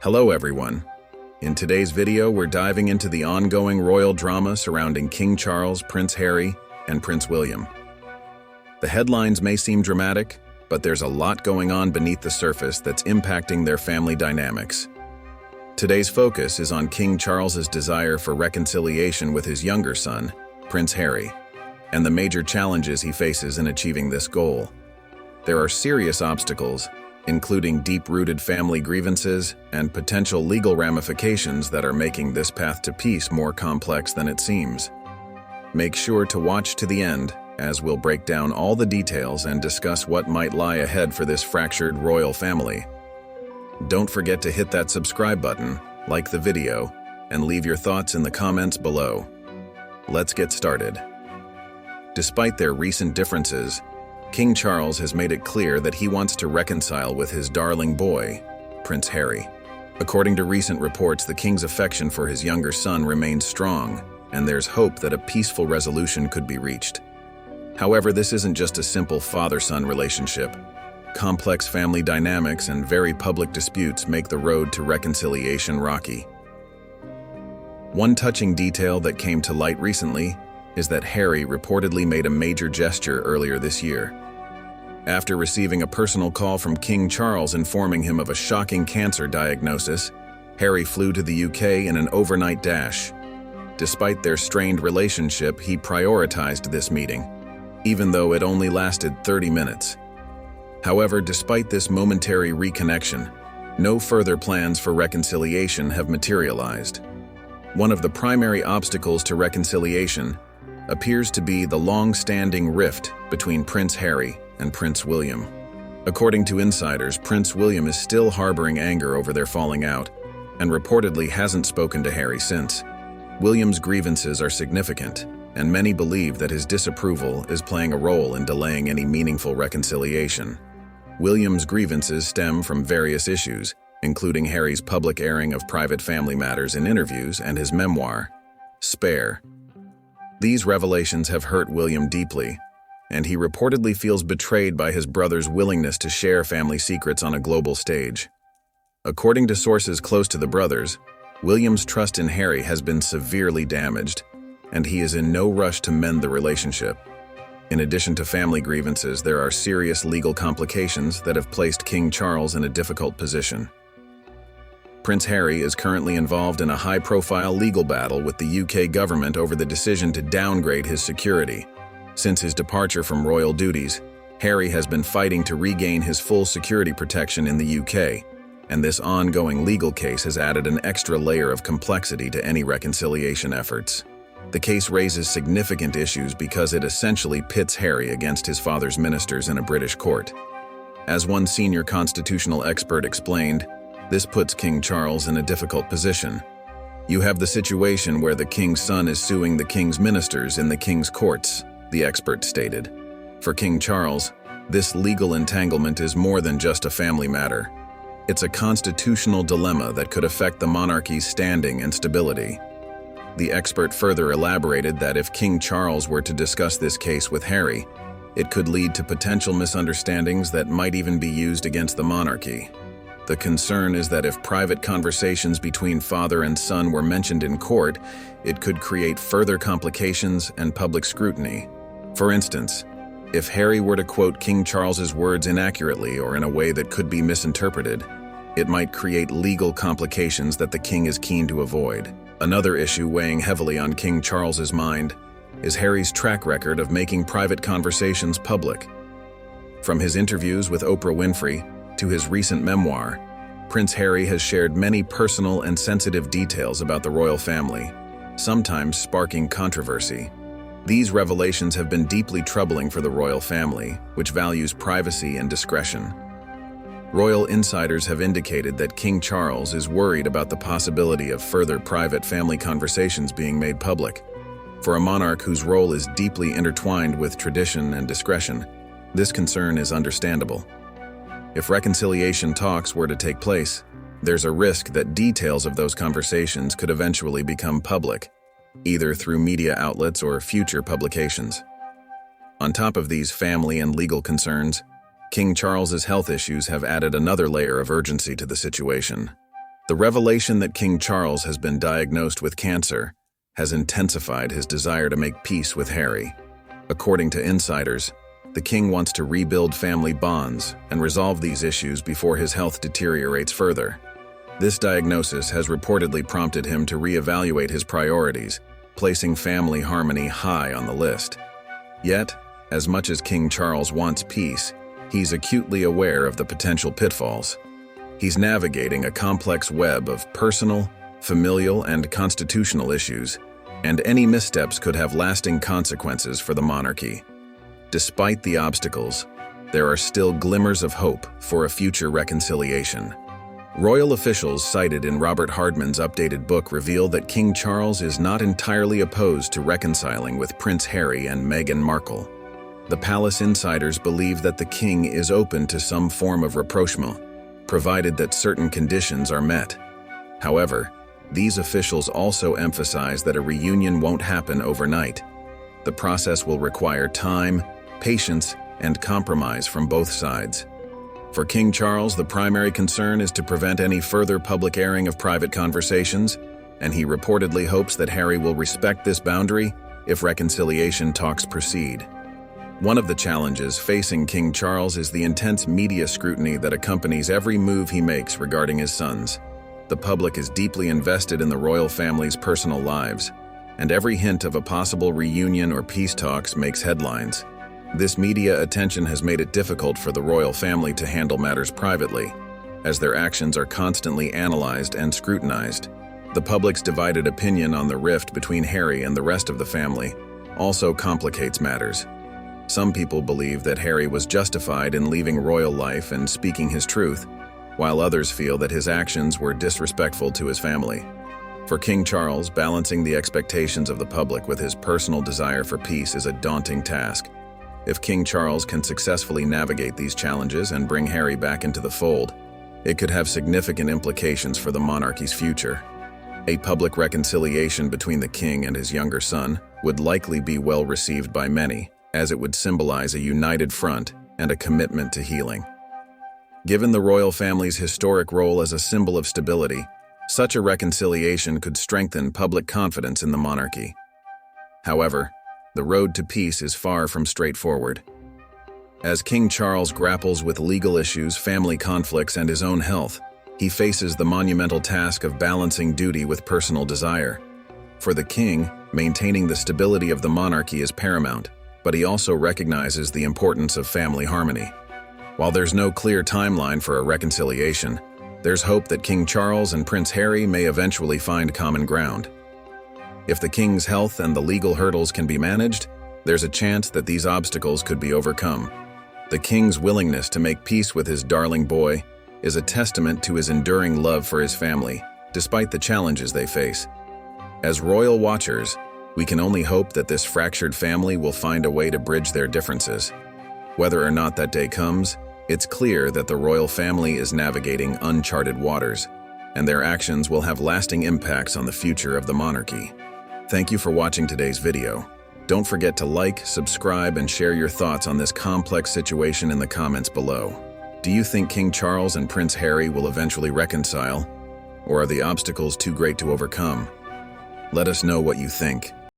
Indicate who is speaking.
Speaker 1: Hello everyone. In today's video, we're diving into the ongoing royal drama surrounding King Charles, Prince Harry, and Prince William. The headlines may seem dramatic, but there's a lot going on beneath the surface that's impacting their family dynamics. Today's focus is on King Charles's desire for reconciliation with his younger son, Prince Harry, and the major challenges he faces in achieving this goal. There are serious obstacles, including deep-rooted family grievances and potential legal ramifications that are making this path to peace more complex than it seems. Make sure to watch to the end, as we'll break down all the details and discuss what might lie ahead for this fractured royal family. Don't forget to hit that subscribe button, like the video, and leave your thoughts in the comments below. Let's get started. Despite their recent differences, King Charles has made it clear that he wants to reconcile with his darling boy, Prince Harry. According to recent reports, the king's affection for his younger son remains strong, and there's hope that a peaceful resolution could be reached. However, this isn't just a simple father-son relationship. Complex family dynamics and very public disputes make the road to reconciliation rocky. One touching detail that came to light recently is that Harry reportedly made a major gesture earlier this year. After receiving a personal call from King Charles informing him of a shocking cancer diagnosis, Harry flew to the UK in an overnight dash. Despite their strained relationship, he prioritized this meeting, even though it only lasted 30 minutes. However, despite this momentary reconnection, no further plans for reconciliation have materialized. One of the primary obstacles to reconciliation appears to be the long-standing rift between Prince Harry and Prince William. According to insiders, Prince William is still harboring anger over their falling out, and reportedly hasn't spoken to Harry since. William's grievances are significant, and many believe that his disapproval is playing a role in delaying any meaningful reconciliation. William's grievances stem from various issues, including Harry's public airing of private family matters in interviews and his memoir, Spare. These revelations have hurt William deeply, and he reportedly feels betrayed by his brother's willingness to share family secrets on a global stage. According to sources close to the brothers, William's trust in Harry has been severely damaged, and he is in no rush to mend the relationship. In addition to family grievances, there are serious legal complications that have placed King Charles in a difficult position. Prince Harry is currently involved in a high-profile legal battle with the UK government over the decision to downgrade his security. Since his departure from royal duties, Harry has been fighting to regain his full security protection in the UK, and this ongoing legal case has added an extra layer of complexity to any reconciliation efforts. The case raises significant issues because it essentially pits Harry against his father's ministers in a British court. As one senior constitutional expert explained, this puts King Charles in a difficult position. You have the situation where the king's son is suing the king's ministers in the king's courts, the expert stated. For King Charles, this legal entanglement is more than just a family matter. It's a constitutional dilemma that could affect the monarchy's standing and stability. The expert further elaborated that if King Charles were to discuss this case with Harry, it could lead to potential misunderstandings that might even be used against the monarchy. The concern is that if private conversations between father and son were mentioned in court, it could create further complications and public scrutiny. For instance, if Harry were to quote King Charles's words inaccurately or in a way that could be misinterpreted, it might create legal complications that the king is keen to avoid. Another issue weighing heavily on King Charles's mind is Harry's track record of making private conversations public. From his interviews with Oprah Winfrey to his recent memoir, Prince Harry has shared many personal and sensitive details about the royal family, sometimes sparking controversy. These revelations have been deeply troubling for the royal family, which values privacy and discretion. Royal insiders have indicated that King Charles is worried about the possibility of further private family conversations being made public. For a monarch whose role is deeply intertwined with tradition and discretion, this concern is understandable. If reconciliation talks were to take place, there's a risk that details of those conversations could eventually become public, either through media outlets or future publications. On top of these family and legal concerns, King Charles's health issues have added another layer of urgency to the situation. The revelation that King Charles has been diagnosed with cancer has intensified his desire to make peace with Harry. According to insiders, the king wants to rebuild family bonds and resolve these issues before his health deteriorates further. This diagnosis has reportedly prompted him to reevaluate his priorities, placing family harmony high on the list. Yet, as much as King Charles wants peace, he's acutely aware of the potential pitfalls. He's navigating a complex web of personal, familial, and constitutional issues, and any missteps could have lasting consequences for the monarchy. Despite the obstacles, there are still glimmers of hope for a future reconciliation. Royal officials cited in Robert Hardman's updated book reveal that King Charles is not entirely opposed to reconciling with Prince Harry and Meghan Markle. The palace insiders believe that the king is open to some form of rapprochement, provided that certain conditions are met. However, these officials also emphasize that a reunion won't happen overnight. The process will require time, patience, and compromise from both sides. For King Charles, the primary concern is to prevent any further public airing of private conversations, and he reportedly hopes that Harry will respect this boundary if reconciliation talks proceed. One of the challenges facing King Charles is the intense media scrutiny that accompanies every move he makes regarding his sons. The public is deeply invested in the royal family's personal lives, and every hint of a possible reunion or peace talks makes headlines. This media attention has made it difficult for the royal family to handle matters privately, as their actions are constantly analyzed and scrutinized. The public's divided opinion on the rift between Harry and the rest of the family also complicates matters. Some people believe that Harry was justified in leaving royal life and speaking his truth, while others feel that his actions were disrespectful to his family. For King Charles, balancing the expectations of the public with his personal desire for peace is a daunting task. If King Charles can successfully navigate these challenges and bring Harry back into the fold, it could have significant implications for the monarchy's future. A public reconciliation between the king and his younger son would likely be well received by many, as it would symbolize a united front and a commitment to healing. Given the royal family's historic role as a symbol of stability, such a reconciliation could strengthen public confidence in the monarchy. However, the road to peace is far from straightforward. As King Charles grapples with legal issues, family conflicts, and his own health, he faces the monumental task of balancing duty with personal desire. For the king, maintaining the stability of the monarchy is paramount, but he also recognizes the importance of family harmony. While there's no clear timeline for a reconciliation, there's hope that King Charles and Prince Harry may eventually find common ground. If the king's health and the legal hurdles can be managed, there's a chance that these obstacles could be overcome. The king's willingness to make peace with his darling boy is a testament to his enduring love for his family, despite the challenges they face. As royal watchers, we can only hope that this fractured family will find a way to bridge their differences. Whether or not that day comes, it's clear that the royal family is navigating uncharted waters, and their actions will have lasting impacts on the future of the monarchy. Thank you for watching today's video. Don't forget to like, subscribe, and share your thoughts on this complex situation in the comments below. Do you think King Charles and Prince Harry will eventually reconcile, or are the obstacles too great to overcome? Let us know what you think.